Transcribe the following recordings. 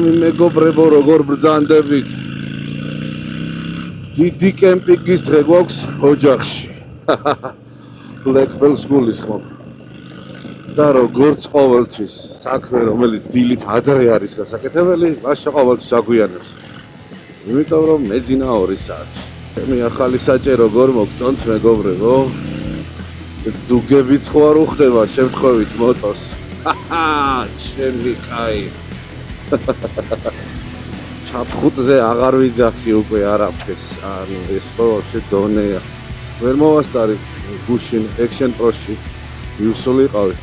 სამი მეგობრებო, როგორ ბრძანდებით. დიდი კემპინგის დღე გვაქვს ოჯახში. Blackbell სკულისხმობ. და როგორც ყოველთვის, საქმე რომელიც დილით ადრე არის გასაკეთებელი, მაშინ ყოველთვის აგვიანებს. იმიტომ რომ მეძინა 2 საათი. მე ახალი საჭე როგორ მოგწონთ მეგობრებო? დუგებიც ხო არ უხდება შემთხვევით მოტოს. ჩემი კაი. ჩაფხუტზე აღარ ვიძახი უკვე არაფერს. ანუ ეს ყოველში დონეა. ვერ მოვასწარი გუშინ Action Pro-ში. ვისულიყავი.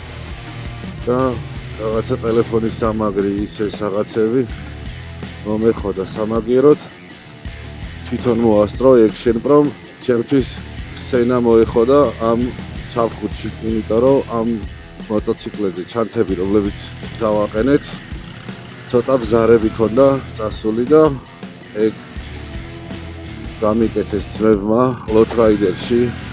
და რაღაცა ტელეფონის სამაგრი ისე რაღაცები მომეხოდა სამაგიეროდ. თვითონ მოასწრო Action Pro-მ, ჩემთვის სენა მოეხოდა ამ ჩაფხუტში, იმიტომ რომ ამ მოტოციკლებზე ჩანთები, რომლებიც დავაყენეთ, ცოტა ბზარები ქონდა წასული და ეგ გამიკეთეს ძმებმა Lot Rider-ში.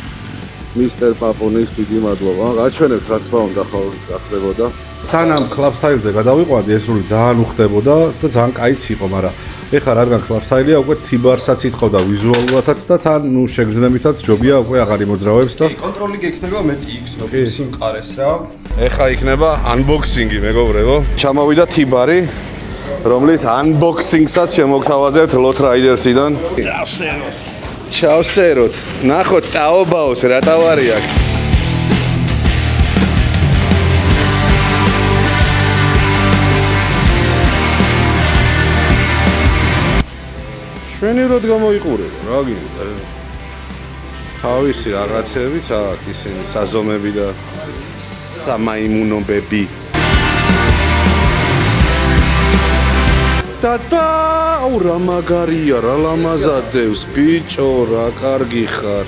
Mr. Papunis დიდი მადლობა. გაჩვენებთ რა თქმა უნდა ხოლმე გახდებოდა. სანამ Club Style-ზე გადავიყვანდი, ეს რული ძალიან უხდებოდა და ძალიან კაიც იყო, მაგრამ ეხლა რადგან Club Style-ია, უკვე T-Bar-საც ითხოვდა ვიზუალურადაც და თან შეგრძნებითაც ჯობია უკვე აღარ იმოძრავებს და კონტროლი გექნება მეტი იქნება სიმყარეს რა. ეხლა იქნება unboxing-ი მეგობრებო. ჩამოვიდა T-Bar-ი, რომლის unboxing-საც შემოგთავაზებთ Lot Rider-სიდან. ჩავსეროთ. ნახოთ ტაობაოს რა ტავარი აქვს. შვენივრად გამოიყურება, რა გინდა. თავისი რაღაცებიც აქვს ისინი საზომები და სამაიმუნოები. და აუ რა მაგარია, რა ლამაზადებს, ბიჭო, რა კარგი ხარ.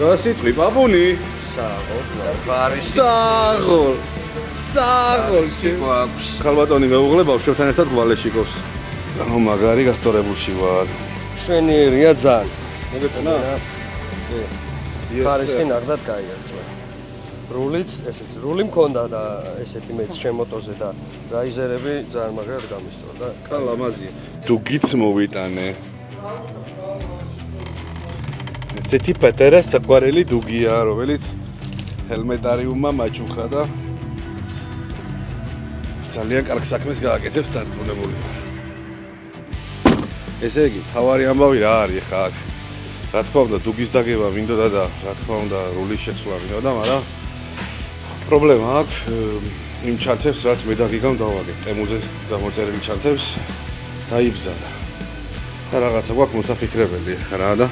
რა სიტყვი, პაპუნი? საღოლ. ქალბატონი მეუღლე ბავშვებთან ერთად გვალეშიკობს. აუ მაგარი გასწორებულში ვარ. შვენიერია ძალიან. მოგეწონა? ხარისხი ნახდათ კაია ძმა. რულიც, ესეც რული მქონდა და ესეთი მეც შემოტოზე და რაიზერები ძალიან მაგრად გამისწორდა. კა ლამაზია. დუგიც მოვიტანე. ესეთი პატარა საყვარელი დუგია, რომელიც ჰელმეტარიუმმა მაჩუქა და ძალიან კარგ საქმეს გააკეთებს დარწმუნებული ვარ. ესე იგი, თავარი ამბავი რა არის ხა აქ? რა თქმა უნდა, დუგის დაგება მინდოდა და რა თქმა უნდა, რულის შეცვლა მინდოდა, მაგრამ პრობლემა აქვს იმ ჩანთებს, რაც მე დაგიგამ დავაგეთ. ტემუზე გამოწერილი ჩანთებს დაიბზარა. და რაღაცა გვაქვს მოსაფიქრებელი ხა რა და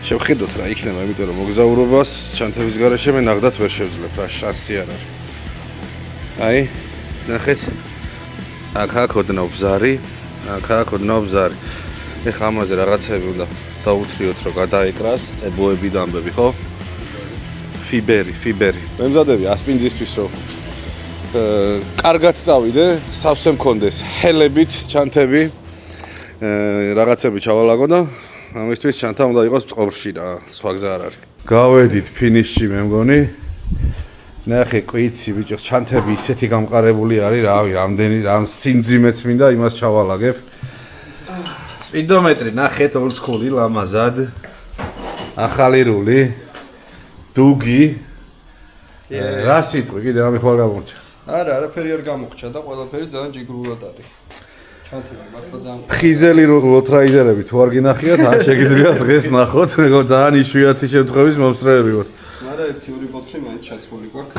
შევხედოთ რა იქნება, იმიტომ რომ მოგზაურობას ჩანთების გარეშე მე ნახდათ ვერ შევძლებ, რა შანსი არ არის. აი, ნახეთ. აქ ოდნავ ბზარი, აქ ოდნავ ბზარი. ეხლა ამაზე რაღაცები უნდა დაუთრიოთ, რომ გადაეკრას წებოები და ამბები, ხო? ფიბერი. მემზადები ასპინძისთვის, რომ კარგად წავიდე, სავსე მქონდეს ჰელებით ჩანთები, რაღაცები ჩავალაგო და ამისთვის ჩანთა უნდა იყოს წყორში რა, სხვა გზა არ არის. გავედით ფინიშში მე მგონი. ნახე კვიცი ბიჭო, ჩანთები ისეთი გამყარებული არის, რავი, რამდენი რამ სიმძიმეც მინდა იმას ჩავალაგებ. სპიდომეტრი ნახეთ old school-ი ლამაზად. ახალი რული. დუგი. რა სიტყვი კიდე ამი ხوار გამორჩა. არა, არაფერი არ გამოხჩა და ყველაფერი ძალიან ჯიგრულად არის. ჩანთები მართლა ძალიან. ხიზელი Lot Rider-ები თუ არ გინახიათ, არ შეგიძლიათ დღეს ნახოთ, მეგო ძალიან იშვიათი შემთხვევის მომსწრეები ვართ. მაგრამ 1-2 ბოთლი მაინც ჩასმული გვაქვს.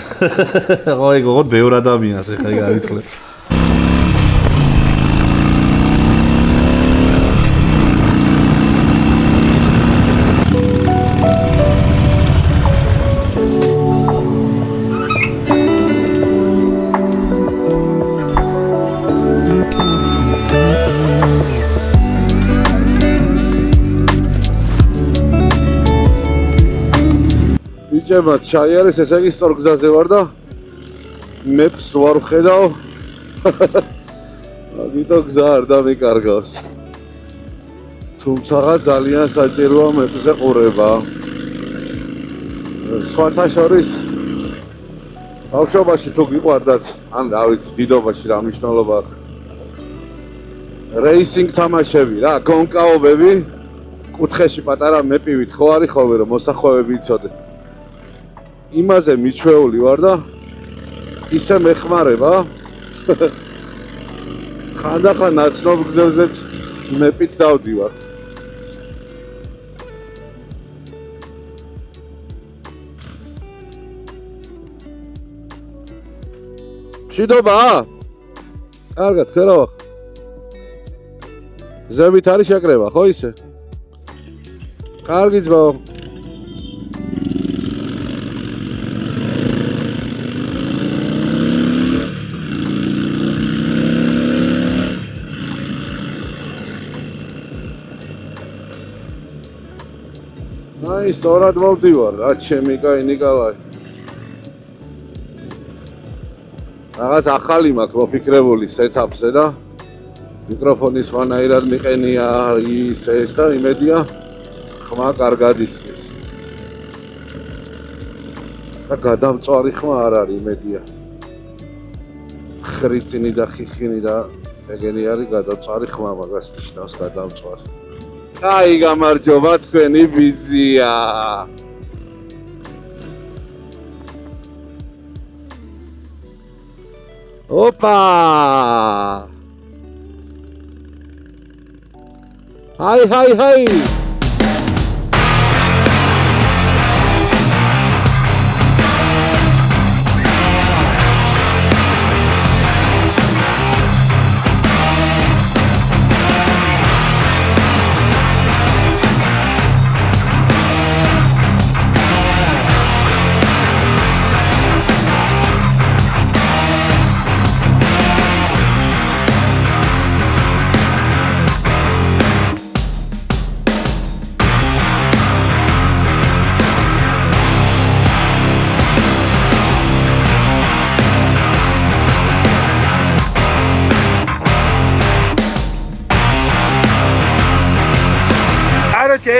ხო, ეგ ოღონდ ბევრ ადამიანს ეხლა ეგ არიცლებ. ბიჭებად ჩაიარეს, ესე იგი სწორ გზაზე ვარ და მეპს ვარ ვხედავ. აგიტო გზა არ დამიკარგავს. თუმცა ძალიან საჭიროა მეპზე ყურება. სხვათა შორის ბავშვობაში თუ გიყვარდათ, ან რა ვიცი, დიდობაში რა მნიშვნელობა აქვს. რეისინგ თამაშები რა, გონკაობები, კუთხეში პატარა მეპივით ხო არის ხოლმე რომ მოსახვევები იცოდე. იმაზე მიჩვეული ვარ და ისე მეხმარება. ხანდახან ნაცნობ გზებზეც მეპით დავდივარ. მშვიდობა? კარგად, ხერავ. ზევით არის შეკრება, ხო ისე? კარგი ძმაო. აი, სწორად მოვდივარ, რა ჩემი კაი ნიკოლაი. რაღაც ახალი მაქვს მოფიქრებული სეტაპზე და მიკროფონის მანაირად მიყენია ის ეს და იმედია ხმა კარგად ისმის. და გადამწვარი ხმა არ არის იმედია. ხრიწინი და ხიხინი და ეგენი არის გადამწვარი ხმა მაგას ნიშნავს გადამწვარი. აი გამარჯობა თქვენი ბიძია. ოპა! Hi.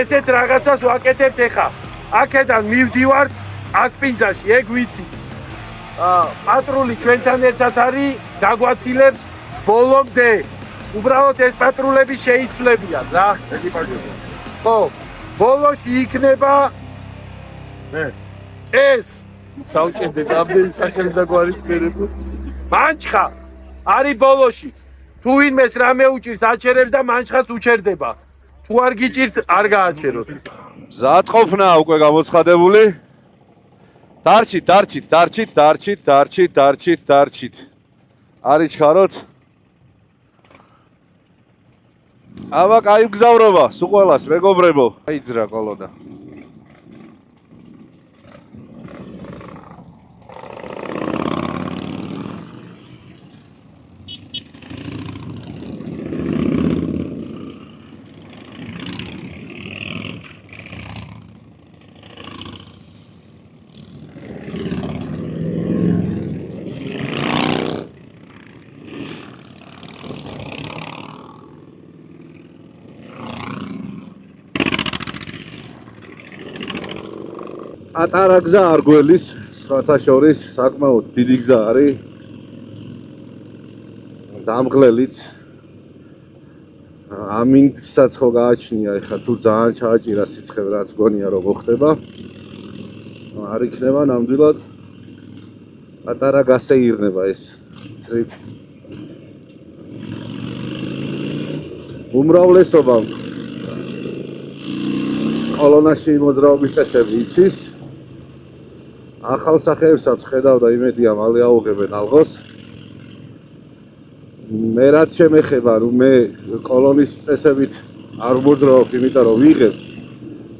ესეთ რაღაცას ვაკეთებთ ეხა. აქედან მივდივართ ასპინძაში, ეგ ვიცით. პატრული ჩვენთან ერთად არის, დაგვაცილებს ბოლომდე. უბრალოდ ეს პატრულები შეიცვლებიან რა. ხო, ბოლოში იქნება ეს დავჭერდები ამდენი სახელი დაგვარისმერებო. მანჩხა არის ბოლოში. თუ ვინმეს რამე უჭირს აჩერებს და მანჩხაც უჩერდება. თუ არ გიჭირთ, არ გააჩეროთ. მზად ყოფნა უკვე გამოცხადებული. დარჩით. არის ჩქაროთ. აბა, კაი მგზავრობა, სულ ყველას მეგობრებო. აი ძრა კოლოდა. ატარა გზა არგველის, სხვათა შორის საკმაოდ დიდი გზა არის. დამღლელიც. ამინდსაც ხო გააჩნია, ეხლა თუ ძალიან ჩააჭირა სიცხე რაც მგონია რომ მოხდება. არ იქნება ნამდვილად ატარა გასეირნება ეს ტრიპ. უმრავლესობამ კოლონაში მოძრაობის წესები იცის. ახალ სახეებსაც ხედავ და იმედია მალე აუღებენ ალღოს. მე რაც შემეხება, რომ მე კოლონის წესებით არ მოძრაობ, იმიტომ რომ ვიღებ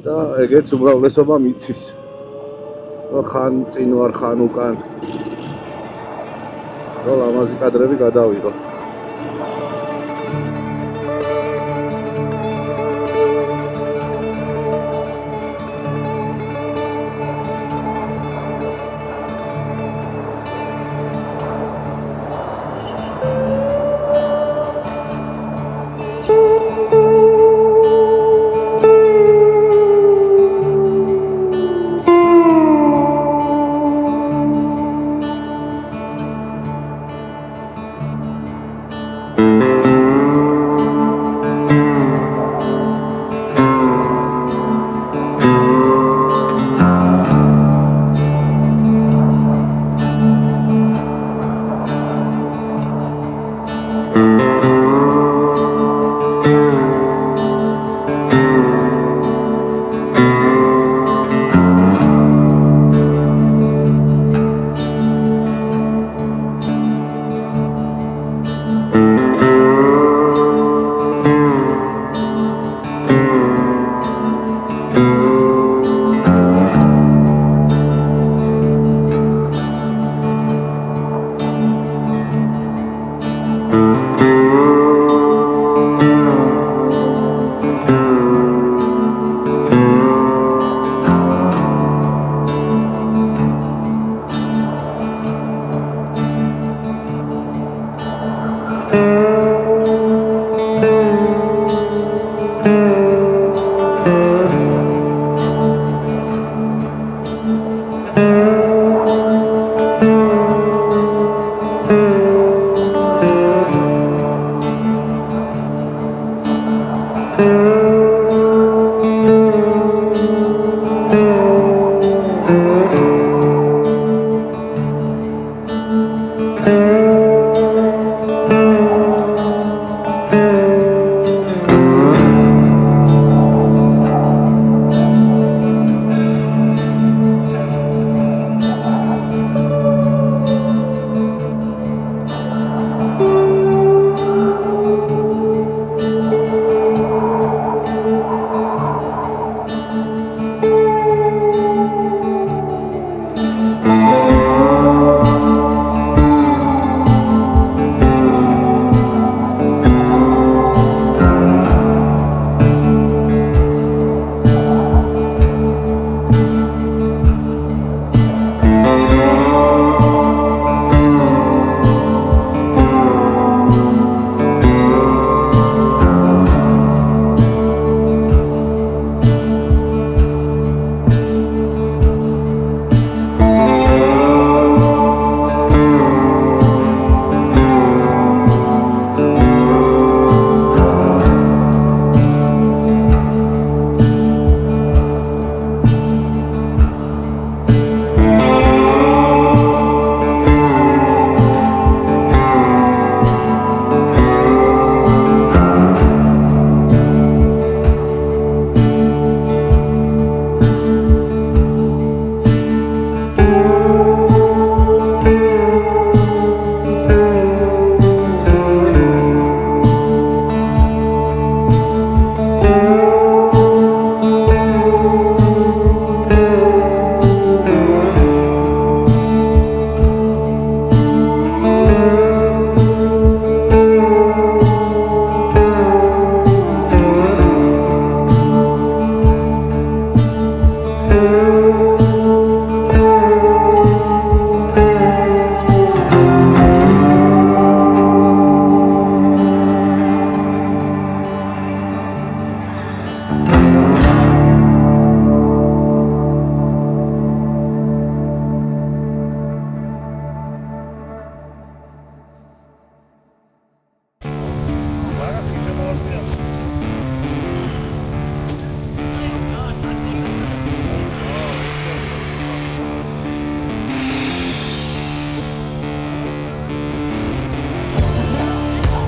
და ეგეც უმრავლესობამ იცის. ხან წინ ვარ, ხან უკან. რო ლამაზი კადრები გადავიღო.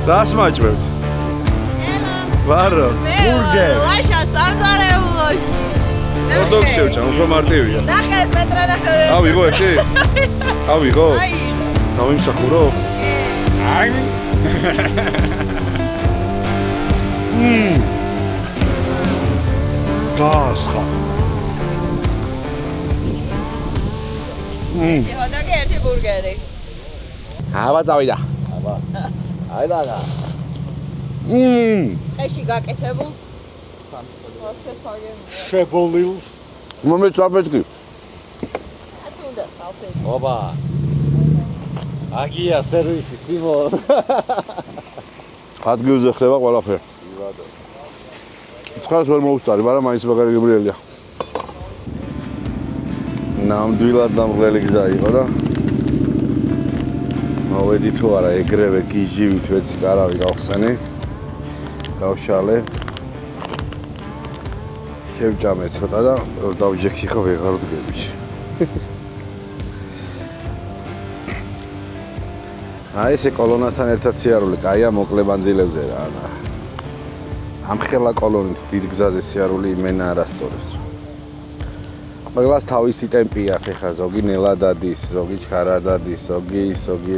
რას მაჭმევთ? ვარო. ბურგერი. ლაშა სამზარეულოში. ოდოქ შევჭამ, უფრო მარტივია. ნახეს მეტრანახევრი. ავიღო ერთი? ავიღო? აი. დავიმსახურო? აი. დასხა. ჰოდოგი ერთი ბურგერი. აბა წავიდა. აბა. აი დაგა. ეში გაკეთებულს. სამწეს ფაგენ. შებოლილს. მომეც აფეთქი. ათი უნდა საფეთი. ოპა. აგია სერვისი სიმონ. ადგილზე ხდება ყველაფერი. ცხარს ვერ მოუსწარი, მაგრამ მაინც მაგარი გებრიელია. ნამდვილად დამღლელი გზა იყო და მოვედი თუ არა ეგრევე გიჟივით ვეცი კარავი გავხსენი. გავშალე. შევჭამე ცოტა და დავჯექი ხო ვეღარ ვდგებიჩი. აი ესე კოლონასთან ერთად სიარული, კაია მოკლე ბანძილებზე რა. ამ ხელა კოლონით დიდ გზაზე სიარული იმენა არასწორებს. ყველას თავისი ტემპი აქვს, ეხა ზოგი ნელა დადის, ზოგი ჩქარა დადის, ზოგი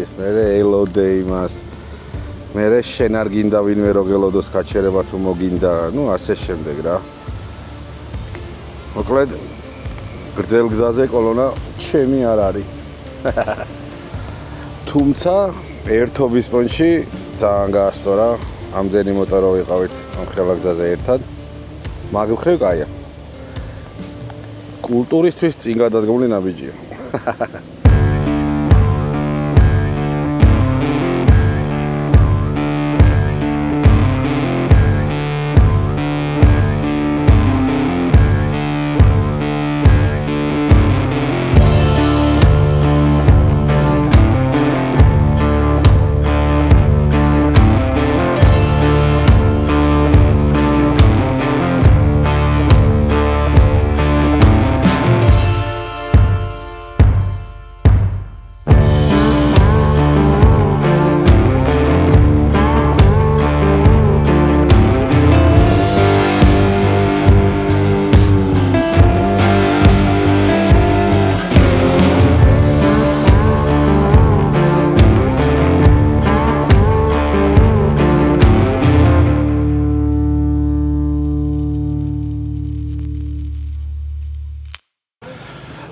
ეს მერე ელოდე იმას. მერე შენ არ გინდა ვინმე რო გელოდოს გაჩერება თუ მოგინდა, ნუ ასე შემდეგ რა. მოკლედ გრძელ გზაზე კოლონა ჩემი არ არის. თუმცა ერთობის პონჩი ძალიან გაასწორა. ამდენი მოტორო ვიყავით ამ ხელა გზაზე ერთად. მაგ მხრივ კაია. კულტურისთვის წინ გადადგმული ნაბიჯია.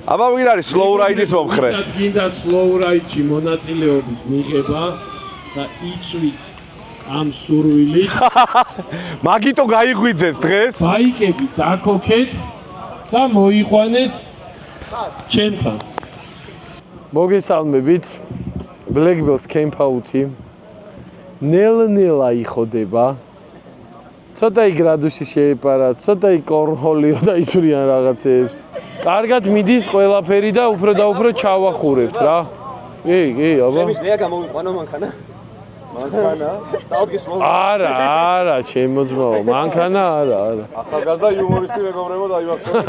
აბა ვინ არის slow ride-ის მომხრე? ვისაც გინდა slow ride-ში მონაწილეობის მიღება და იწვით ამ სურვილით მაგიტო გაიღვიძეთ დღეს. ბაიკები დაქოქეთ და მოიყვანეთ ჩემთან. მოგესალმებით. Black Bells Camp Out-ი ნელ-ნელა იხოდება. ცოტაი გრადუსი შეეპარა, ცოტაი კორნჰოლიო და იცვრიან რაღაცეებს. კარგად მიდის ყველაფერი და უფრო და უფრო ჩავახურებთ რა. კი, აბა. ჩემის რეა გამოვიყვანო მანქანა. მანქანა? დავდგე სლოუ. არა, ჩემო ძმაო, მანქანა არა. ახალგაზრდა იუმორისტი მეგობრებო დაივახსენე.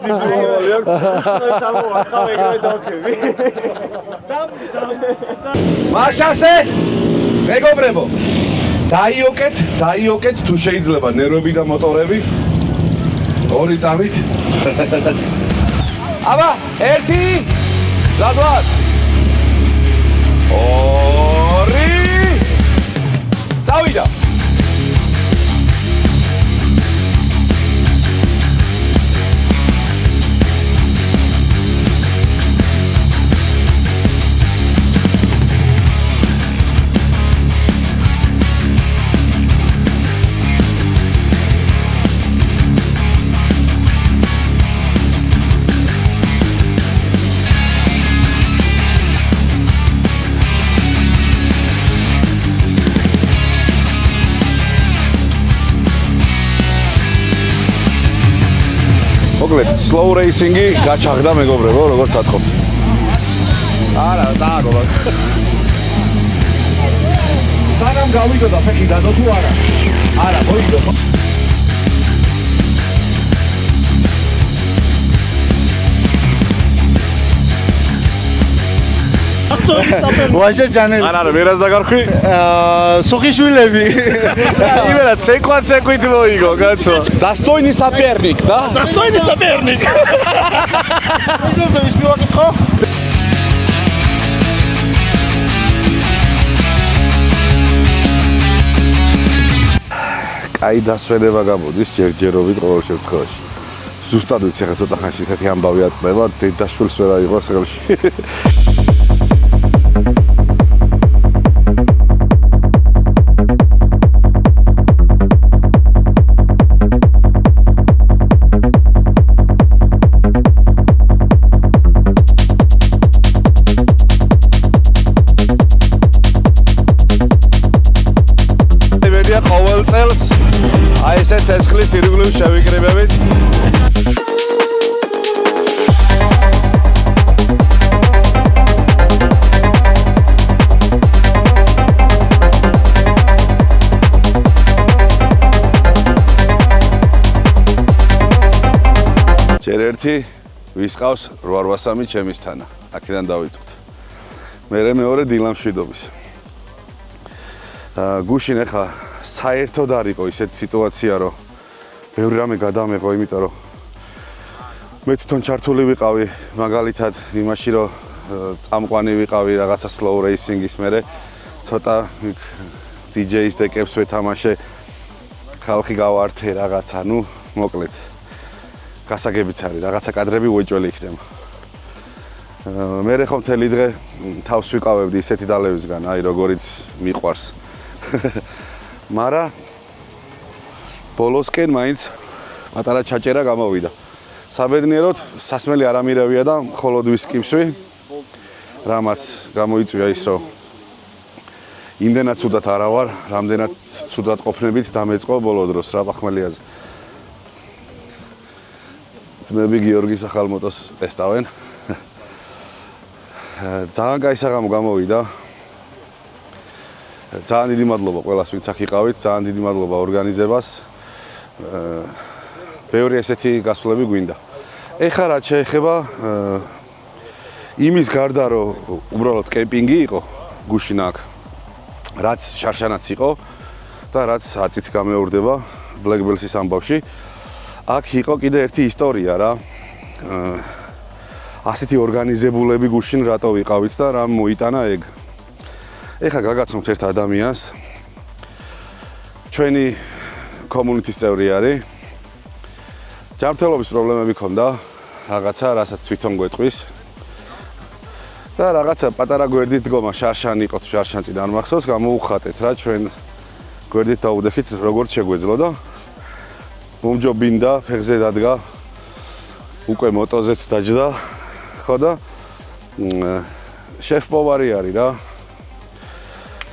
დიპლომატი აქვს. ახლა ეგრევე დავდგები. მაშასე მეგობრებო დაიოკეთ თუ შეიძლება ნერვები და მოტორები. ორი წამით. აბა, ერთი. ზადვარ. ორი. დავიდა. მოკლედ, slow racing-ი გაჩაღდა მეგობრებო, როგორც თქო. არა, დააგო. სანამ გავიდო და ფეხი დადო თუ არა? არა, მოიდო. ვაჟა ჯანელი. არა, ვერას დაგარქვი? სოხიშვილები. იმერად სეკვით მოიგო, კაცო. Достойный соперник, да? Достойный соперник. ვის მივაკითხო? აი დასვენება გამოდის ჯერჯერობით ყოველ შემთხვევაში. ზუსტად ვიცი ხა ცოტა ხანში ესეთი ამბავი ატყდება, დედაშვილს ვერ აიღოს ხელში. ყოველ წელს აი ესე ცეცხლის ირგვლივ შევიკრიბებით. ჯერ ერთი ვისყავს 883 ჩემისთანა. აქედან დავიწყოთ. მერე მეორე დილამშვიდობის. გუშინ ახლა საერთოდ არ იყო ისეთი სიტუაცია, რომ ბევრი რამე გადამეღო, იმიტომ რომ მე თვითონ ჩართული ვიყავი მაგალითად იმაში, რომ წამყვანი ვიყავი რაღაცა slow racing-ის მერე ცოტა DJ-ის დეკებს ვეთამაშე, ხალხი გავართე რაღაცა, ნუ მოკლედ გასაგებიც არის, რაღაცა კადრები უეჭველი იქნება. მერე ხო მთელი დღე თავს ვიყავებდი ისეთი დალევისგან, აი როგორიც მიყვარს. მარა ბოლოსკენ მაინც პატარა ჩაჭერა გამოვიდა. საბედნიეროდ სასმელი არ ამირევია და მხოლოდ ვისკივსვი. რამაც გამოიწვია ის, რომ იმდენად ცუდად არა ვარ, რამდენად ცუდად ყოფნებით დამეწყო ბოლო დროს რა პახმელიაზე. ძმები გიორგის ახალ მოტოს ტესტავენ. ძალიან კაი საღამო გამოვიდა. ძალიან დიდი მადლობა ყველას, ვინც აქ იყავით, ძალიან დიდი მადლობა ორგანიზებას. ბევრი ესეთი გასვლები გვინდა. ეხლა რაც შეეხება იმის გარდა, რომ უბრალოდ კემპინგი იყო გუშინ აქ, რაც შარშანაც იყო და რაც აწიც გამეორდება Black Bells-ის ამბავში, აქ იყო კიდე ერთი ისტორია რა. ასეთი ორგანიზებულები გუშინ რატო ვიყავით და რა მოიტანა ეგ. ეხლა გაგაცნობთ ერთ ადამიანს. ჩვენი კომუნიტის წევრი არის. ჯანმრთელობის პრობლემები ჰქონდა, რაღაცა, რასაც თვითონ გვეტყვის. და რაღაცა პატარა გვერდით დგომა, შარშანი იყო, შარშანწი არ მახსოვს, გამოუხატეთ რა, ჩვენ გვერდით დაუდეხით, როგორც შეგვეძლო და მომჯობინდა, ფეხზე დადგა, უკვე მოტოზეც დაჯდა, ხო და შეფ პოვარი არის რა.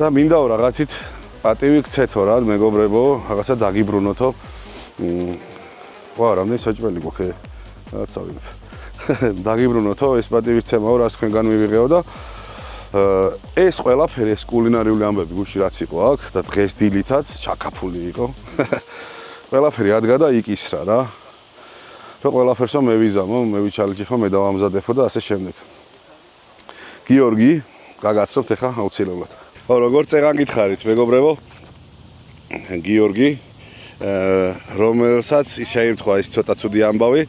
და მინდაო რაღაცით პატივი გცეთო რა, მეგობრებო, რაღაცა დაგიბრუნოთო. ვა, რამდენი საჭმელი გვაქვს? რაღაცა ვინებ. დაგიბრუნოთო, ეს პატივის ცემაო, რაც თქვენგან მივიღეო და ეს ყველაფერი, ეს კულინარიული ამბები გუში რაც იყო აქ და დღეს დილითაც ჩაკაფული იყო. ყველაფერი ადგა და იკისრა რა. რო ყველაფერსო მე ვიზამო, მე ვიჩალიქო, მე დავამზადებო და ასე შემდეგ. გიორგი, გაგაცნობთ ახლა აუცილებლად. ხო, როგორ წეგან გითხარით, მეგობრებო? გიორგი, რომელსაც შეიმთხვა ის ცოტა ცუდი ამბავი,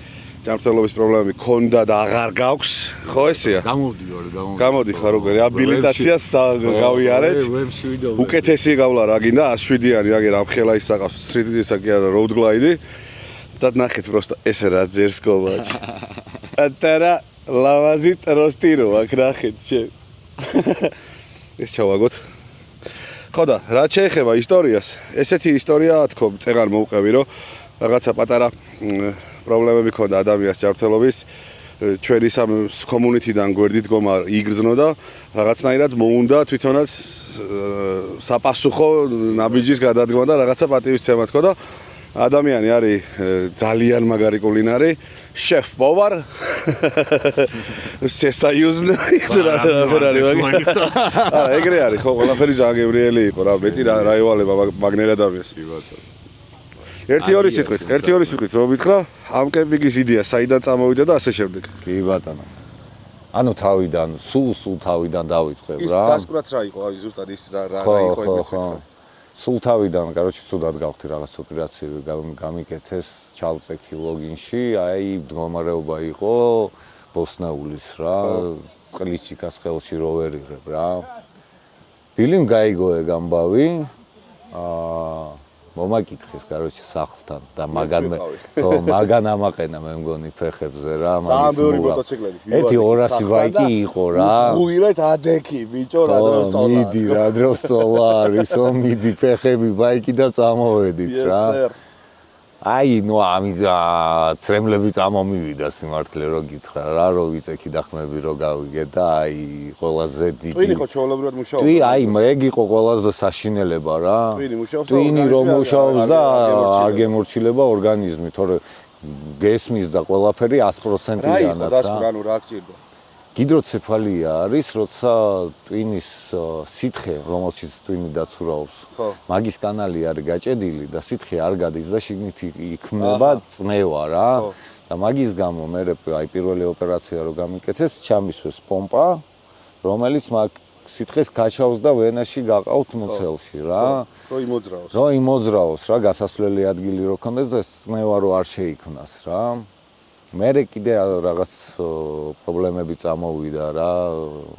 ჯანმრთელობის პრობლემები ქონდა და აღარ გაქვს, ხო ესეა? გამოდი ხარ უკვე, რეაბილიტაციას გავიარეთ. უკეთესი გავლა რა გინდა, 107-იანი, აგერ ამხელა ისაყავს, სტრიტისა კი არა, road glide. და ნახეთ პროსტა ესე რა ძერს გოვაჭი. ატარა ლავაზი ტროსტირო აქ ნახეთ შენ. ეს ჩავაგოთ. ხო და რა შეეხება ისტორიას? ესეთი ისტორია თქო, წეგან მოვყევი, რომ რაღაცა პატარა პრობლემები ქონდა ადამიანის ჯანმრთელობის, ჩვენი კომუნიტიდან გვერდით გომა იგრძნო და რაღაცნაირად მოუნდა თვითონაც საპასუხო ნაბიჯის გადადგმა და რაღაცა პატივისცემა თქო და ადამიანი არის ძალიან მაგარი კულინარი, შეფ პოვარ. სესაიუზნი რა არის. არა, ეგრე არის, ხო, ყველაფერი ძალიან გებრიელი იყო რა, მეტი რა ევალება მაგნერ ადამიანს. ერთი-ორი სიტყვით, რომ ვითხრა, ამ კემპინგის იდეა საიდან წამოვიდა და ასე შემდეგ. კი ბატონო. ანუ თავიდან, სულ თავიდან დავიწყებ ის რა. დასკვრაც რა იყო, აი ზუსტად ის რა იყო ეგრეც ვიტყვი. სულ თავიდან, короче, სულად გავხდი რაღაც ოპერაციები გამიკეთეს, ჩავწექი ლოგინში, აი მდგომარეობა იყო ბოსნაულის რა, წყლის ჩიკას ხელში რო ვერიღებ რა. ბილიმ გაიგო ეგ ამბავი, მომაკითხეს, короче, სახლთან და მაგან ამაყენა მე მგონი ფეხებზე რა, ძალიან ბევრი მოტოციკლები. ერთი 200 ბაიკი იყო რა. უღილეთ ადექი, ბიჭო, რა დროს სწავლა. მიდი, რა დროს სწავლა არისო, მიდი ფეხები ბაიკი და წამოვედით რა. აი, ნუ ამის ცრემლები წამომივიდა სიმართლე რო გითხრა რა, რო ვიწექი და ხმები რო გავიგე და აი ყველაზე დიდი. ტვინი ხო ჩვეულებრივად მუშაობს? ტვინი, აი, ეგ იყო ყველაზე საშინელება რა. ტვინი მუშაობს და ტვინი რომ მუშაობს და არ გემორჩილება ორგანიზმი, თორე გესმის და ყველაფერი 100%-იანად რა იყო დასკვნა, ანუ რა გჭირდა? გიდროცეფალია არის, როცა ტვინის სითხე, რომელშიც ტვინი დაცურაობს, მაგის კანალი არის გაჭედილი და სითხე არ გადის და შიგნით იქმნება წნევა რა. და მაგის გამო მე აი პირველი ოპერაცია რო გამიკეთეს, ჩამისვეს პომპა, რომელიც მაგ სითხეს გაჩავს და ვენაში გაყავთ მუცელში რა. რო იმოძრაოს რა, გასასვლელი ადგილი რო ქონდეს და წნევა რო არ შეიქმნას რა. მერე კიდე რაღაც პრობლემები წამოვიდა რა,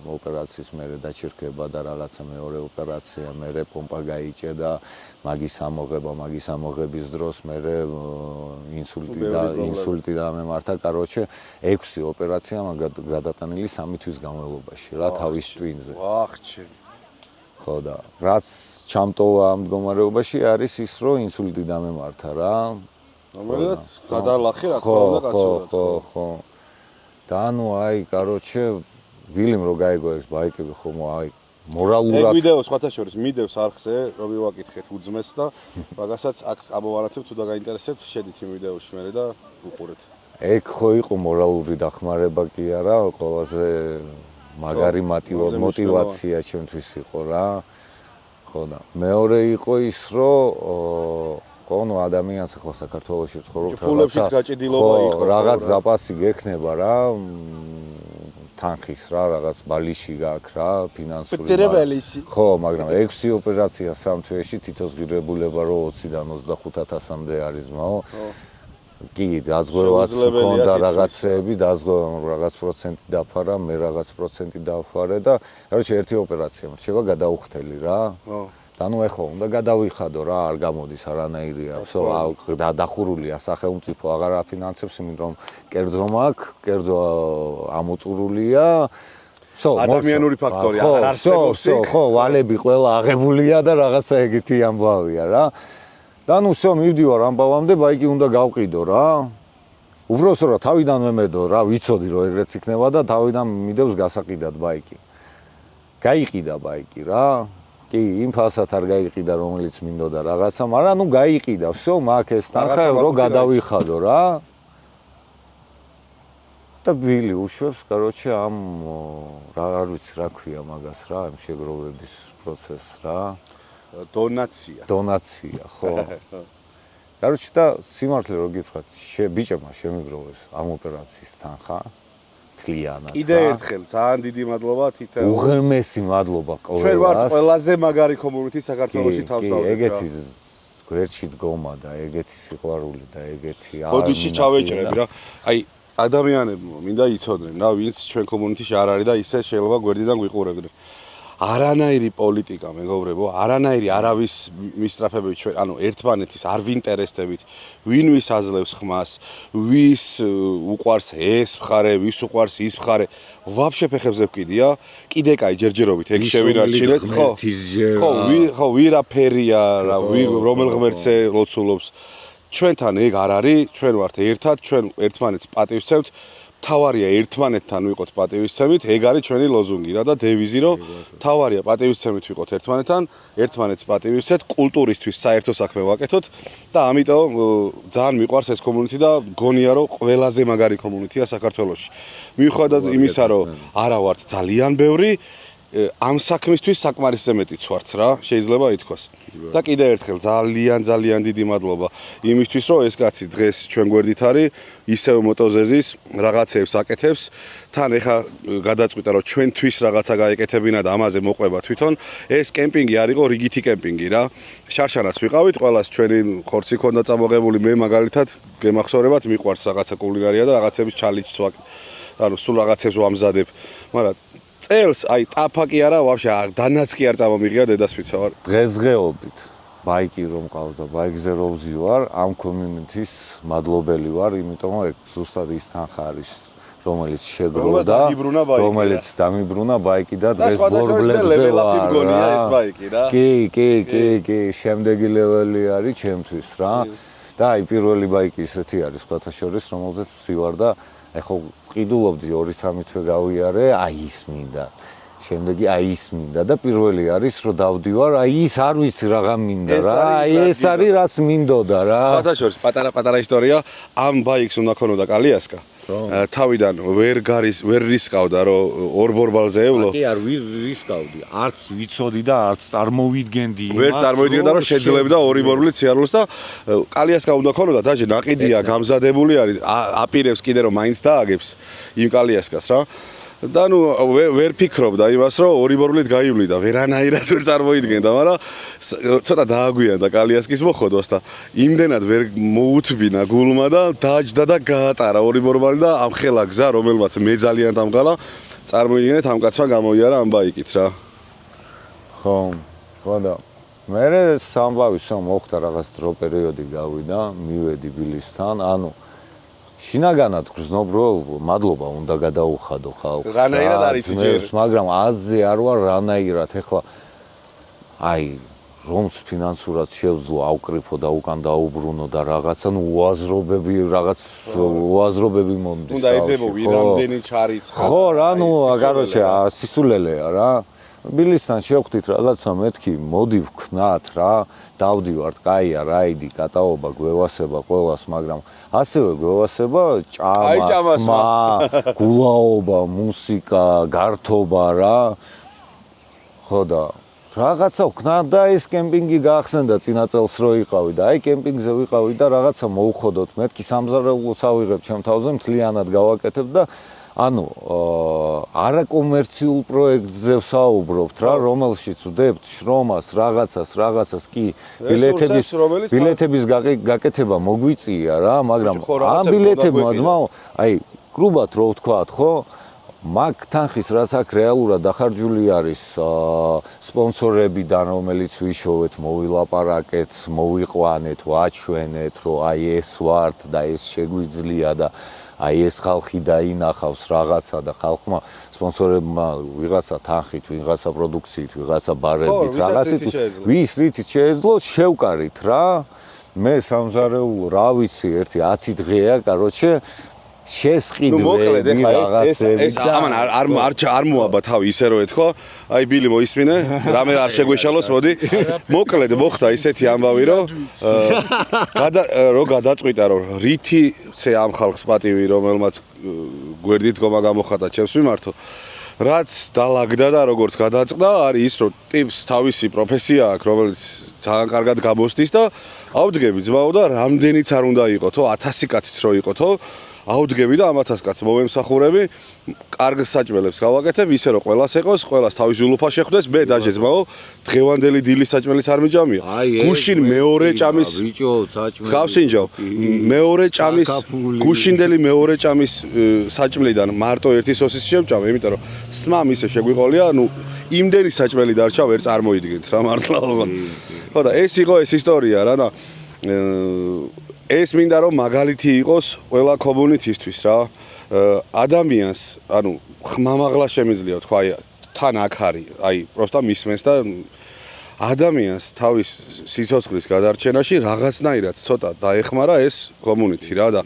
ოპერაციის მერე დაჩერქება და რაღაცა მეორე ოპერაცია, მერე პომპა გაიჭედა, მაგის ამოღების დროს მერე ინსულტი დამემართა, короче, 6 ოპერაცია გადატანილი 3 თვის განმავლობაში რა, თავის ტვინზე. ვახჩი. ხო და რაც ჩამტოვა ამ მდგომარეობაში არის ის, რომ ინსულტი დამემართა რა. რომელიც გადალახე რა თქმა უნდა კაცურად. ხო. და ანუ აი, короче, ვილიმ რო გაიგო ეს ბაიკები ხომ აი მორალურად. ეგ ვიდეო სხვათა შორის მიდევს არხზე, რომ მივაკითხეთ უძმეს და მაგასაც აქ ამოვანათებ თუ დაგაინტერესებთ, შედით იმ ვიდეოში მერე და უყურეთ. ეგ ხო იყო მორალური დახმარება კი არა, ყველაზე მაგარი мотиваცია ჩემთვის იყო რა. ხო და მეორე იყო ის, რომ კონო ადამიანს ახლა საქართველოში ცხოვრობს ფულებშიც გაჭედილობა იყო რაღაც ზაპასი გექნება რა თანხის რა რაღაც ბალიში გაქვს რა ფინანსური ხო მაგრამ 6 ოპერაცია 3 თვეში თითოს ღირებულება რო 20-დან 25,000-მდე არის მაო კი დაზღვევაც მქონდა რაღაცეები დაზღვევა რაღაც პროცენტი დაფარა მე რაღაც პროცენტი დავხარე და короче ერთი ოპერაცია მრჩება გადაუხტელი რა ხო ანუ ეხლა უნდა გადავიხადო რა არ გამოდის არანაირი ახსო დახურულია სახელმწიფო აღარ აფინანსებს იმიტომ რომ კერძო მაქვს კერძო ამოწურულია ადამიანური ფაქტორი აღარ არსებობს ხო ვალები ყველა აღებულია და რაღაცა ეგეთი ამბავია რა და ნუ მივდივარ ამბავამდე ბაიკი უნდა გავყიდო რა უბრალოდ რა თავიდან მემედო რა ვიცოდი რომ ეგრეც იქნება და თავიდან მიდევს გასაყიდად ბაიკი გაიყიდა ბაიკი რა კი, იმ ფასად არ გაიყიდა, რომელიც მინდოდა რაღაცა, მაგრამ ნუ გაიყიდა, всё, მაგ ეს თანხა რო გადავიხადო რა. და ბილი უშვებს, короче, ამ რა არ ვიცი რა ქვია მაგას რა, ამ შეგროვების პროცესს რა. დონაცია, ხო. короче, და სიმართლე რო გითხრათ, ბიჭებმა შემიგროვეს ამ ოპერაციის თანხა. კიდე ერთხელ ძალიან დიდი მადლობა თითოეულ უღრმესი მადლობა ყოველას ჩვენ ვართ ყველაზე მაგარი კომუნიტი საქართველოში თავს დავდეთ ეგეთი გვერდში დგომა და ეგეთი სიყვარული და ეგეთი ბოდიში ჩავეჭრები რა აი ადამიანებმა მინდა იცოდნენ რა ვინც ჩვენ კომუნიტიში არ არის და ისე შეიძლება გვერდიდან გვიყურებდნენ არანაირი პოლიტიკა მეგობრებო არანაირი არავის მისწრაფებებით ჩვენ ანუ ერთმანეთის არ ვინტერესდებით ვინვის აძლევს ხმას ვის უყვარს ეს მხარე ვის უყვარს ის მხარე ვაფშე ფეხებზე ვკიდია კიდე კაი ჯერჯერობით ეგ შევინარჩინეთ ხო ვირაფერია რა რომელ ღმერთზე ლოცულობს ჩვენთან ეგ არ არის ჩვენ ვართ ერთად ჩვენ ერთმანეთს პატივცემთ თავარია ერთმანეთთან ვიყოთ პატივისცემით, ეგ არის ჩვენი ლოზუნგი რა და დევიზი რომ თავარია პატივისცემით ვიყოთ ერთმანეთთან, ერთმანეთს პატივისცეთ, კულტურისთვის საერთო საქმე ვაკეთოთ და ამიტომ ძალიან მიყვარს ეს კომუნიტი და გონია რომ ყველაზე მაგარი კომუნიტია საქართველოში. მიუხედავად იმისა რომ არა ვართ ძალიან ბევრი, ამ საქმისთვის საკმარისზე მეტი ვართ რა, შეიძლება ითქვას. და კიდე ერთხელ ძალიან დიდი მადლობა იმისთვის, რომ ეს კაცი დღეს ჩვენ გვერდით არის, ისევ მოტოზეზის რაღაცებს აკეთებს. თან ეხა გადაწყვიტა, რომ ჩვენთვის რაღაცა გაეკეთებინა და ამაზე მოყვება თვითონ. ეს კემპინგი არ იყო რიგითი კემპინგი რა. შარშანაც ვიყავით, ყველას ჩვენი ხორცი ქონდა წამოღებული, მე მაგალითად გემახსოვრებათ, მიყვარს რაღაცა კულინარია და რაღაცების ჩალიჩს ანუ სულ რაღაცებს ვამზადებ. მაგრამ წელს აი ტაფაკი არა, ვაფშე დანაც კი არ წამომიღია დედასვიცა ვარ. დღესდღეობით ბაიკი რომ ყავდა, ბაიკზე რომ ვზივარ, ამ კომიუნიტის მადლობელი ვარ, იმიტომ რომ ეგ ზუსტად ის თანხა არის, რომელიც შეგროვდა, რომელიც დამიბრუნა ბაიკი და დღეს ბორბლებზე ვარ. კი, შემდეგი ლეველი არის ჩემთვის რა. და აი პირველი ბაიკი ისეთი არის, სხვათა შორის, რომელზეც ვზივარ და ეხლა ყიდულობდი 2-3 თვე გავიარე, აი ის მინდა. შემდეგი აი ის მინდა და პირველი არის რომ დავდივარ, აი ის არ ვიცი რაღა მინდა რა. აი ეს არის რაც მინდოდა რა. სხვათა შორის პატარა ისტორია, ამ ბაიკს უნდა ქონოდა კალიასკა. თავიდან ვერ რისკავდა რომ ორ ბორბალზე ევლო. კი არ რისკავდი, არც ვიცოდი და არც წარმოვიდგენდი იმას. ვერ წარმოვიდგენდა რომ შეძლებდა ორი ბორბლით სიარულს და კალიასკა უნდა ქონოდა, დაჟე ნაყიდია, გამზადებული არის, აპირებს კიდე რომ მაინც დააგებს იმ კალიასკას რა. და ნუ ვერ ფიქრობდა იმას რომ ორი ბორბლით გაივლიდა, ვერანაირად ვერ წარმოიდგენდა, მაგრამ ცოტა დააგვიანდა კალიასკის მოხოდვას და იმდენად ვერ მოუთბინა გულმა და დაჯდა და გაატარა ორი ბორბალი და ამხელა გზა, რომელმაც მე ძალიან დამღალა, წარმოიდგინეთ ამ კაცმა გამოიარა ამ ბაიკით რა. ხო და მე სამბავისო მოხდა რაღაც დრო პერიოდი გავიდა, მივედი ბილისთან, ანუ შინაგანად გრძნობ რომ მადლობა უნდა გადაუხადო ხალხს. რანაირად არის ჯერ, მაგრამ აზზე არ ვარ რანაირად. ეხლა აი რომს ფინანსურად შევძლო, ავკრიფო და უკან დაუბრუნო და რაღაცა ნუ უაზრობები მომდის. უნდა ეძებო ვირამდენი ჩარიცხა. ხო რა, ნუ კაროჩე სისულელეა რა. ბილისთან შევხვდით რაღაცა მეთქი, მოდი ვქნათ რა. დავდივართ, კაია, რაიდი, კატაობა, გვევასება ყველას, მაგრამ ასევე გვევასება ჭამა, გულაობა, მუსიკა, გართობა რა. ხო და რაღაცა ვქნათ და ეს კემპინგი გაახსენდა წინა წელს რო იყავი და აი კემპინგზე ვიყავი და რაღაცა მოვხოდოთ. მეთქი სამზარეულოს ავიღებ ჩემ თავზე, მთლიანად გავაკეთებ და ანუ არაკომერციულ პროექტზე ვსაუბრობთ რა, რომელშიც ვდებთ შრომას, რაღაცას კი ბილეთების გაკეთება მოგვიწია რა, მაგრამ ამ ბილეთებმა ძმაო, აი გრუბად რო ვთქვათ, ხო? მაგ თანხის რაც აქ რეალურად დახარჯული არის სპონსორებიდან, რომელიც ვიშოვეთ, მოვილაპარაკეთ, მოვიყვანეთ, ვაჩვენეთ, რომ აი ეს ვართ და ეს შეგვიძლია და აი ეს ხალხი დაინახავს რაღაცა და ხალხმა სპონსორებმა ვიღაცა თანხით, ვიღაცა პროდუქციით, ვიღაცა ბარებით, რაღაცით ვის რითიც შეეძლო შევკარით რა. მე სამზარეულო რა ვიცი, ერთი 10 დღეა, კაროჩე შესყიდვები რაღაცები და ამან არ მოაბა თავი ისე რომ ეთქვა, აი ბილი მოისმინე, რამე არ შეგვეშალოს, მოდი. მოკლედ მოხდა ისეთი ამბავი, რომ გადაწყვიტა, რომ რითიც ამ ხალხს პატივი, რომელმაც გვერდით გომა გამოხატა, ჩემს მიმართო, რაც დალაგდა და როგორც გადაწყდა, არის ის, რომ ტიპს თავისი პროფესია აქვს, რომელიც ძალიან კარგად გამოსდის და ავდგები ძმაო და რამდენიც არ უნდა იყოთო, 1000 კაციც რო იყოთო, აუდგები და 1000 კაცს მოვემსახურები, კარგ საჭმელებს გავაკეთებ, ისე რომ ყველას ეყოს, ყველას თავის ულუფა შეხვდეს, მე დაჟე ძმაო, დღევანდელი დილის საჭმელიც არ მიჯამია. გუშინ მეორე ჭამის ბიჭო, საჭმელი. გავსინჯო, მეორე ჭამის, გუშინდელი მეორე ჭამის საჭმლიდან მარტო ერთი სოსისი შევჭამე, იმიტომ რომ სმამ ისე შეგვიყოლია, ნუ იმდენი საჭმელი დარჩა, ვერ წარმოიდგენთ რა მართლა ოღონდ. ხო და ეს იყო ეს ისტორია რა და ეს მინდა რომ მაგალითი იყოს ყველა კომუნიტისთვის რა. ადამიანს, ანუ ხმამაღლა შემიძლია თქვა, აი თან აქ არის, აი პროსტა მისმენს და ადამიანს თავის სიცოცხლის გადარჩენაში რაღაცნაირად ცოტა დაეხმარა ეს კომუნიტი რა და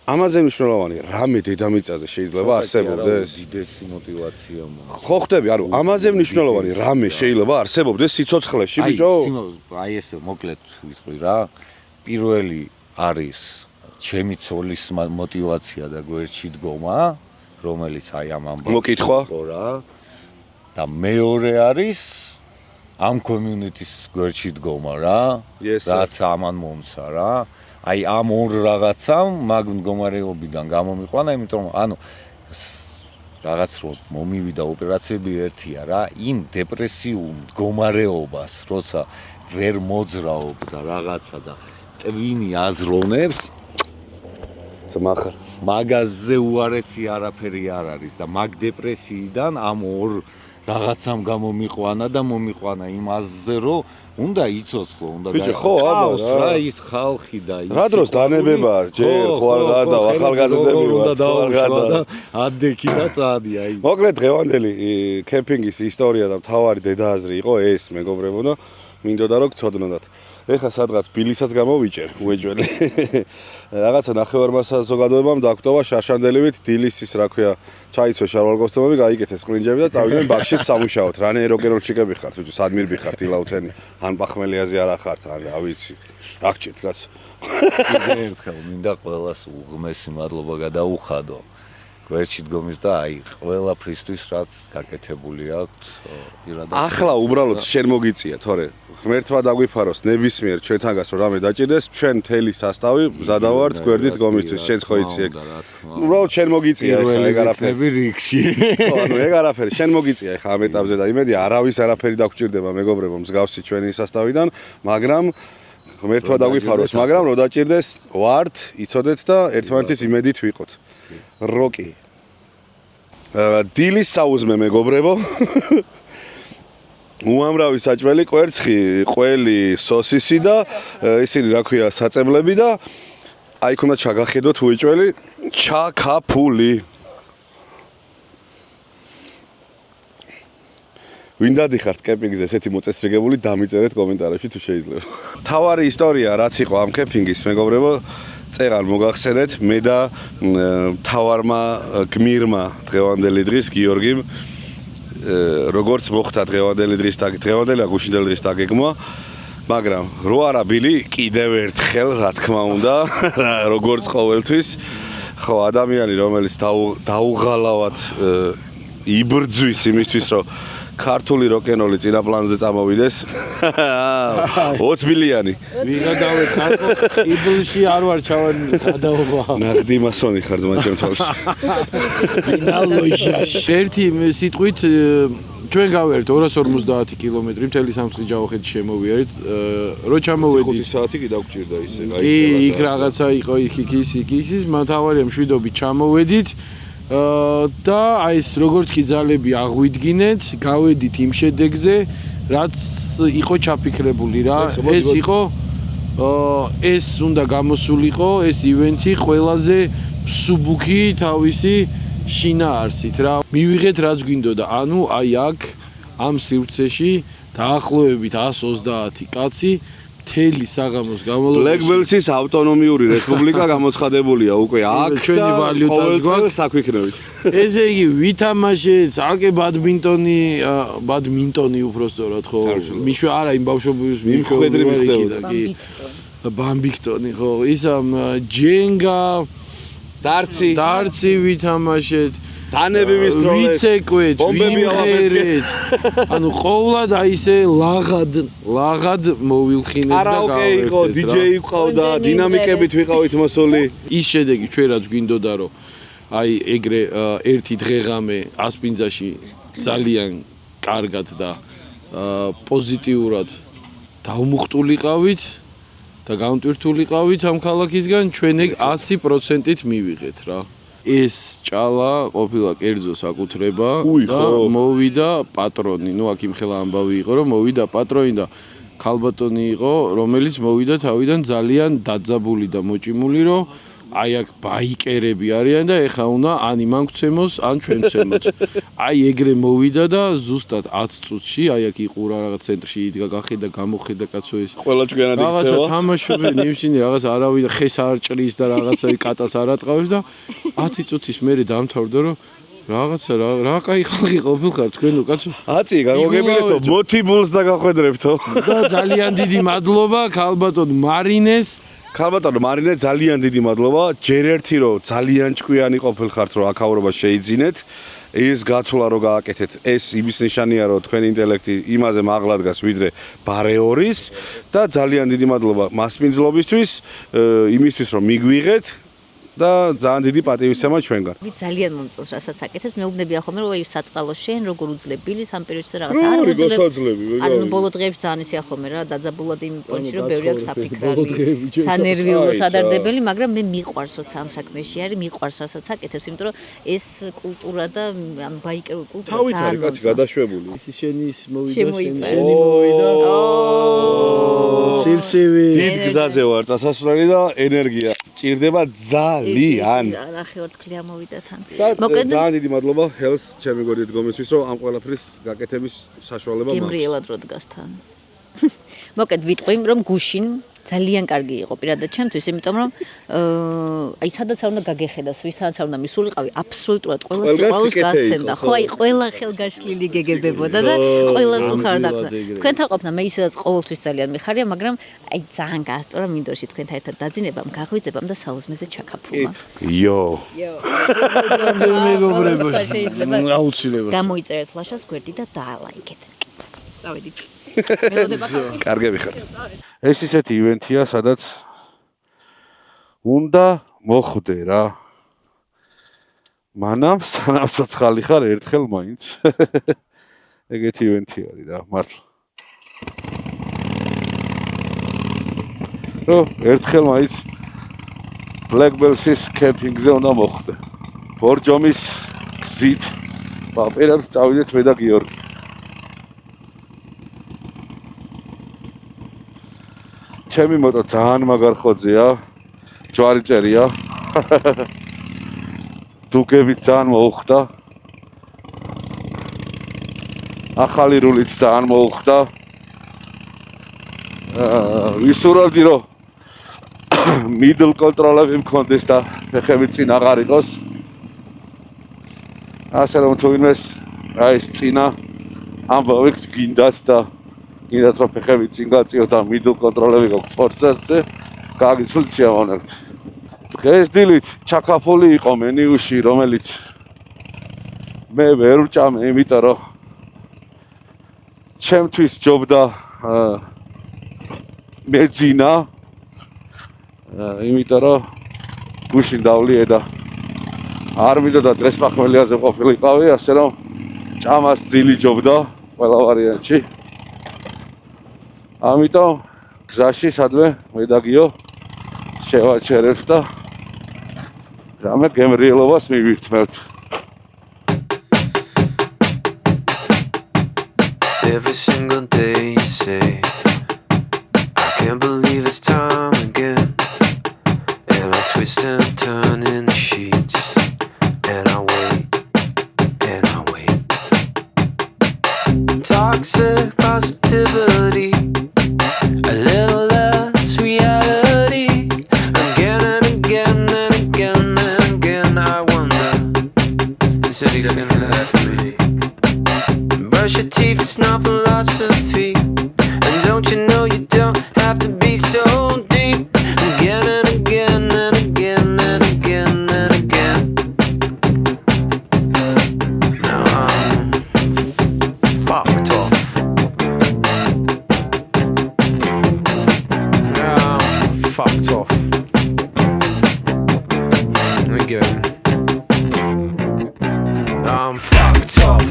ამაზე მნიშვნელოვანი რამე დედამიწაზე შეიძლება არსებობდეს? უდიდესი мотиваცია მოაქვს. ხო ხტები, ანუ ამაზე მნიშვნელოვანი რამე შეიძლება არსებობდეს სიცოცხლეში, ბიჭო? აი ესე მოკლედ ვიტყვი რა. პირველი არის ჩემი ცოლის мотиваცია და გვერდში დგომა, რომელიც აი ამ ამბავს მოკითხვა რა. და მეორე არის ამ community-ის გვერდში დგომა რა, რაც ამან მომცა რა. აი ამ ორ რაღაცამ მაგ მდგომარეობიდან გამომიყვანა, იმიტომ რომ რაღაც რო მომივიდა ოპერაციები ერთია რა, იმ დეპრესიულ მდგომარეობას, როცა ვერ მოძრაობდა რაღაცა და ტვინი აზროვნებს, ძმახარ. მაგაზე უარესი არაფერი არ არის და მაგ დეპრესიიდან ამ ორ რაღაცამ გამომიყვანა და მომიყვანა იმაზე, რომ უნდა იცოცხლო, უნდა გაიყავს რა ის ხალხი და ის რა დროს დანებება ჯერ ხო არ გადა ახალგაზრდები უნდა დაუშვა და ადექი და წადი აი. მოკლედ დღევანდელი კემპინგის ისტორია და მთავარი დედააზრი იყო ეს, მეგობრებო და მინდოდა რომ გწოდნოდათ. ეხლა სადღაც ბილისაც გამოვიჭერ უეჯველი. რაღაცა ნახევარმასა ზოგადოებამ დაგვტოვა შარშანდელივით დილისის რა ქვია ჩაიცვა შარვალ კოსტუმები, გაიკეთეს კლინჯები და წავიდნენ ბაქში სამუშაოდ. რანე როკეროლშიკები ხართ, ბიჭო, სადმირბი ხართ, ილაუთენი, ან პახმელიაზე არა ხართ, ან რა ვიცი. რა გჭირთ კაც. ერთხელ მინდა ყველას უღმესი მადლობა გადაუხადო. გვერდში დგომის და აი ყველაფრისთვის რაც გაკეთებული აქვს პირადად. ახლა უბრალოდ შენ მოგიწია, თორე ღმერთმა დაგვიფაროს ნებისმიერ ჩვენთანგას რომ რამე დაჭირდეს, ჩვენ მთელი სასტავი მზადა ვართ გვერდით დგომისთვის, შენც ხო იცი ეგ. უბრალოდ შენ მოგიწია ახლა ეგ არაფერი რიგში. ხო, ანუ ეგ არაფერი, შენ მოგიწია ახლა ამ ეტაპზე და იმედია არავის არაფერი დაგჭირდება მეგობრებო მსგავსი ჩვენი სასტავიდან, მაგრამ ღმერთმა დაგვიფაროს, მაგრამ რომ დაჭირდეს ვართ, იცოდეთ და ერთმანეთის იმედით ვიყოთ. როკი. დილის საუზმე მეგობრებო. უამრავი საჭმელი კვერცხი, ყველი, სოსისი და ისინი რა ქვია, საწემლები და აი ქონდა ჩაგახედოთ უეჭველი ჩაკაფული. ვინ დადიხართ კემპინგზე ესეთი მოწესრიგებული, დამიწერეთ კომენტარებში თუ შეიძლება. თავარი ისტორია რაც იყო ამ კემპინგის მეგობრებო, წეღან მოგახსენეთ, მე და თავარმა გმირმა დღევანდელი დღის გიორგიმ როგორც მოხდა დღევანდელი გუშინდელი დღის დაგეგმვა, მაგრამ რო არა ბილი კიდევ ერთხელ რა თქმა უნდა, როგორც ყოველთვის, ხო ადამიანი რომელიც დაუღალავად იბრძვის იმისთვის რომ ქართული როკენროლი წინა პლანზე წამოვიდეს 20 მილიონი. ვიღადავე ხალხო, იბლში არ ვარ ჩავარ გადაობა. ნაღდი მასონი ხარ ძმა ჩემ თვალში. ერთი სიტყვით ჩვენ გავერთ 250 კილომეტრი მთელი სამცხის ჯავახეთში შემოვიარეთ. რო ჩამოვედით 5 საათი კი დაგჭირდა ისე, კი, იქ რაღაცა იყო იქის, მთავარია მშვიდობით ჩამოვედით. და აი ეს როგორც კი ძალები აღვიდგინეთ, გავედით იმ შედეგზე, რაც იყო ჩაფიქრებული რა. ეს იყო ეს უნდა გამოსულიყო ეს ივენთი ყველაზე მსუბუქი თავისი შინაარსით რა. მივიღეთ რაც გვინდოდა. ანუ აი აქ ამ სივრცეში დაახლოებით 130 კაცი მთელი საღამოს განმავლობაში Black Belts-ის ავტონომიური რესპუბლიკა გამოცხადებულია უკვე აქ ჩვენი ვალუტაც გვაქვს საქვიქნებით. ესე იგი ვითამაშეთ აკე ბადმინტონი უბრალოდ ხო მიშვა არა იმ ბავშვობის მიმხედრი კი ბამბიქტონი ხო ისამ ჯენგა დარცი ვითამაშეთ დანები ვისწროლეთ ვიცეკვეთ ვიმღერეთ ანუ ყოვლად აი ესე ლაღად მოვილხინეთ და კარაოკე იყო დიჯეი ყავდა დინამიკებით ვიყავით მოსული ის შედეგი ჩვენ რაც გვინდოდა რომ აი ეგრე ერთი დღეღამე ასპინძაში ძალიან კარგად და პოზიტიურად დავმუხტულიყავით და გამტვირთულიყავით ამ ქალაქისგან ჩვენ ეგ 100%-ით მივიღეთ რა ეს ჭალა ყოფილა კერძო საკუთრება და მოვიდა პატრონი ნუ აქ იმხელა ამბავი იყო რომ მოვიდა პატრონი და ქალბატონი იყო რომელიც მოვიდა თავიდან ძალიან დაძაბული და მოჭიმული რომ აი აქ ბაიკერები არიან და ეხა უნდა ან იმან გვცემოს ან ჩვენ ვცემოთ აი ეგრე მოვიდა და ზუსტად 10 წუთში აი აქ იყურა რაღაც ცენტრში იდგა გახედა გამოხედა კაცო ეს ყველა ჭკვიანად იქცევა რაღაცა თამაშობენ იმშინი რაღაც არავინ ხეს არ ჭრის და რაღაცა კატას არ ატყავს და 10 წუთის მერე დამთავრდა რომ რაღაცა რა კაი ხალხი ყოფილხარ თქვენო კაცო აცი გაგოგებინეთო მოტიბულს და გახვედრებთო და ძალიან დიდი მადლობა ქალბატონ მარინეს ქალბატონო მარინე ძალიან დიდი მადლობა ჯერ ერთი რომ ძალიან ჭკვიანი ყოფილხართ რომ აქაურობა შეიძინეთ ეს გაცვლა რო გააკეთეთ, ეს იმის ნიშანია, რომ თქვენი ინტელექტი იმაზე მაღლა დგას, ვიდრე ბარეორის და ძალიან დიდი მადლობა მასპინძლობისთვის, იმისთვის, რომ მიგვიღეთ და ძალიან დიდი პატივისცემა ჩვენგან. ძალიან მომწონს, რასაც აკეთებს. მეუბნებია ხოლმე, რომ აი საწყალო შენ როგორ უძლებ ბილის ამ პერიოდში რაღაც არ უძლებ. ანუ ბოლო დღეებში ძალიან ისეა ხოლმე რა, დაძაბულად იმ პონჩი, რომ ბევრი აქვს საფიქრალი, სანერვიულო სადარდებელი, მაგრამ მე მიყვარს, როცა ამ საქმეში არის, მიყვარს, რასაც აკეთებს, იმიტომ რომ ეს კულტურა და ამ ბაიკერული კულტურა თავით არის კაცი გადაშვებული. შენის მოვიდა, შემოიფარა. შენი მოვიდა. ცივცივი. დიდ გზაზე ვარ წასასვლელი და ენერგია ჭირდება ძალიან. ნახევარ თქლი ამოვიდა თან. მოკლედ ძალიან დიდი მადლობა ჰელს ჩემი გორდით გომისთვის, რომ ამ ყველაფრის გაკეთების საშუალება მაქვს. გემრიელად რო დგას თან. მოკლედ ვიტყვი, რომ გუშინ ძალიან კარგი იყო პირადად ჩემთვის, იმიტომ რომ აი სადაც არ უნდა გაგეხედას, ვისთანაც არ უნდა მისულიყავი, აბსოლუტურად ყველა სიყვარულს გასცემდა. ხო, აი ყველა ხელგაშლილი გეგებებოდა და ყველა სუხარ დაკნა. თქვენთან ყოფნა მე ისედაც ყოველთვის ძალიან მიხარია, მაგრამ აი ძალიან გაასწორა მინდორში თქვენთან ერთად დაძინებამ, გაღვიძებამ და საუზმეზე ჩაქაფულმა. იო. შეიძლება აუცილებლად. გამოიწერეთ ფლაშას გვერდი და დაალაიქეთ. წავედით. კარგები ხართ. ეს ისეთი ივენთია, სადაც უნდა მოხვდე რა. მანამ სანამ ცოცხალი ხარ ერთხელ მაინც. ეგეთი ივენთი არის რა, მართლა. რო ერთხელ მაინც Black Bells-ის კემპინგზე უნდა მოხვდე. ბორჯომის გზით პაპირებს წავიდეთ მე და გიორგი. ჩემი მოტო ძალიან მაგარ ხოძეა, ჯვარი წერია. დუგებით ძალიან მოუხდა. ახალი რულიც ძალიან მოუხდა. ვისურვებდი, რომ middle control-ები მქონდეს და ფეხები წინ აღარ იყოს. ასე რომ თუინეს აი ეს წინა ამბავი გინდათ და გინდათ რომ ფეხები წინ გაწიოთ და middle control-ები გაქვს სპორტზე, გაგიცვლით სიამოვნებთ. დღეს დილით ჩაკაფული იყო მენიუში, რომელიც მე ვერ ვჭამე, იმიტომ რომ ჩემთვის ჯობდა მეძინა, იმიტომ რომ გუშინ დავლიე და არ მინდოდა დღეს პახმელიაზე ყოფილიყავი, ასე რომ ჭამას ძილი ჯობდა ყველა ვარიანტში. ამიტომ გზაში სადმე მე და გიო შევაჩერებთ და რამე გემრიელობას მივირთმევთ. Every single day you say I can't believe it's time again, and I twist and turn in the sheets, and I wait, and I wait. Toxic positivity, a little less reality. Again and again and again and again I wonder, instead of feeling that for me. Brush your teeth, it's not philosophy. And don't you know you don't have to be so deep. Again and again and again and again and again. Now I'm fucked off. Now I'm fucked off. Again. I'm fucked off.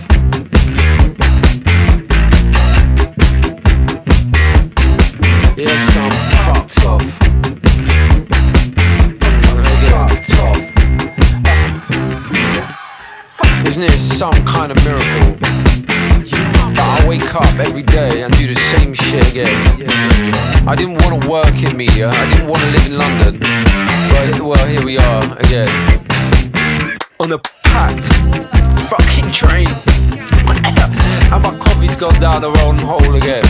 Yes, I'm fucked off. Fucked off. Isn't it some kind of miracle that I wake up every day and do the same shit again? I didn't want to work in media, I didn't want to live in London, but well, here we are again on a packed fucking train. And my coffee's gone down the wrong hole again.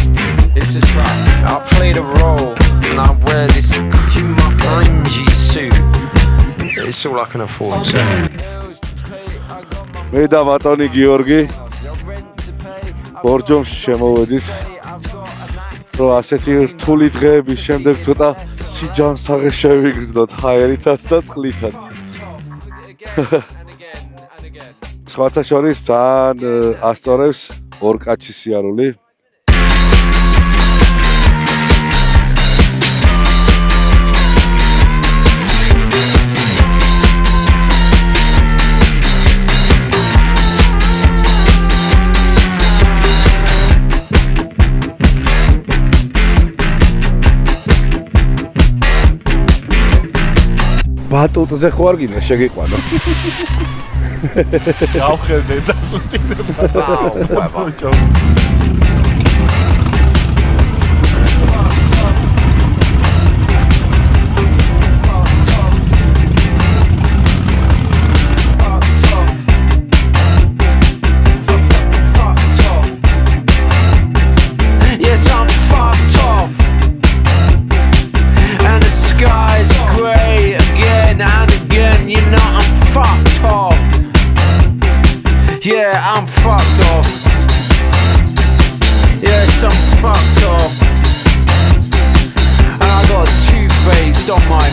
It's just right. I played a role and I wear this cringy suit. It's all I can afford. So. მე და ბატონი გიორგი ბორჯომში შემოვედით, რომ ასეთი რთული დღეების შემდეგ ცოტა სიჯანსაღე შევიგრძნოთ ჰაერითაც და წყლითაც. სხვათა შორის ძალიან ასწორებს ორ კაცის სიარული. ბატუტზე ხო არ გინდა შეგიყვანო. გავხედე და სუტიდება. Yes, I'm fucked off, and the sky's grey again and again. You know I'm fucked off. Yeah, I'm fucked off. Yes, I'm fucked off. And I got a toothpaste on my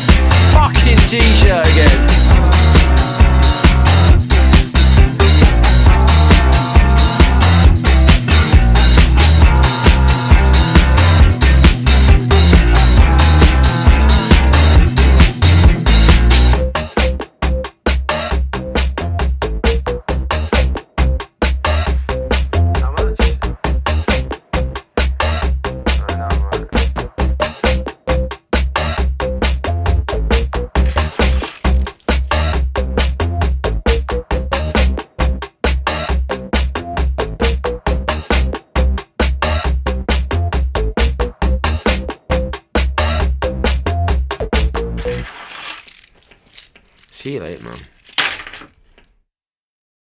fucking t-shirt again. See you later, man.